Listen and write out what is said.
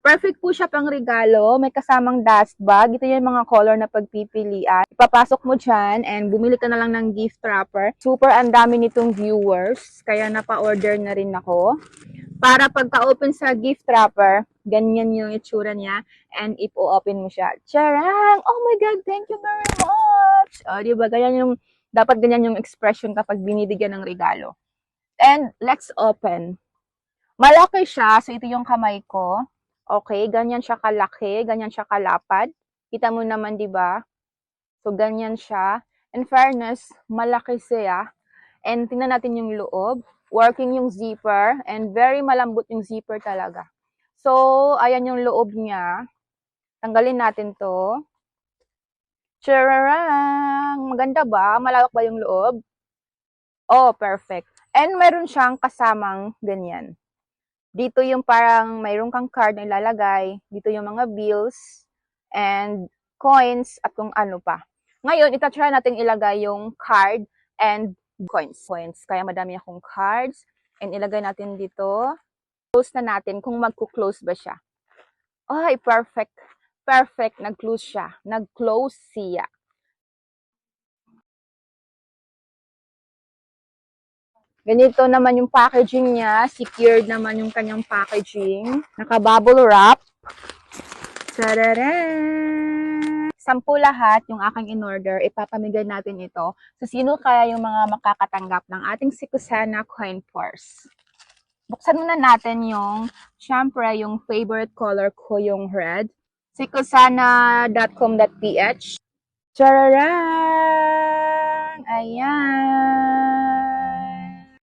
Perfect po siya pang regalo. May kasamang dust bag. Ito yung mga color na pagpipilian. Ipapasok mo dyan and bumili ka na lang ng gift wrapper. Super ang dami nitong viewers. Kaya napa-order na rin ako. Para pagka-open sa gift wrapper, ganyan yung itsura niya. And ipo-open mo siya. Charang! Oh my God! Thank you very much! O, diba? Dapat ganyan yung expression kapag binibigyan ng regalo. And let's open. Malaki siya. So, ito yung kamay ko. Okay, ganyan siya kalaki, ganyan siya kalapad. Kita mo naman, di ba? So, ganyan siya. In fairness, malaki siya. And tingnan natin yung loob. Working yung zipper. And very malambot yung zipper talaga. So, ayan yung loob niya. Tanggalin natin to. Chararang! Maganda ba? Malawak ba yung loob? Oh, perfect. And meron siyang kasamang ganyan. Dito yung parang mayroon kang card na ilalagay. Dito yung mga bills and coins at kung ano pa. Ngayon, itatry natin ilagay yung card and coins. Kaya madami akong cards. And ilagay natin dito. Close na natin kung magko-close ba siya. Ay, perfect. Perfect. Nag-close siya. Nag-close siya. Ganito naman yung packaging niya. Secured naman yung kanyang packaging. Naka-bubble wrap. Tadadaan! 10 lahat yung aking in-order. Ipapamigay natin ito. So, sino kaya yung mga makakatanggap ng ating Sikusana Coin Purse? Buksan muna natin yung, syempre, yung favorite color ko, yung red. sikusana.com.ph. Tadadaan! Ayan!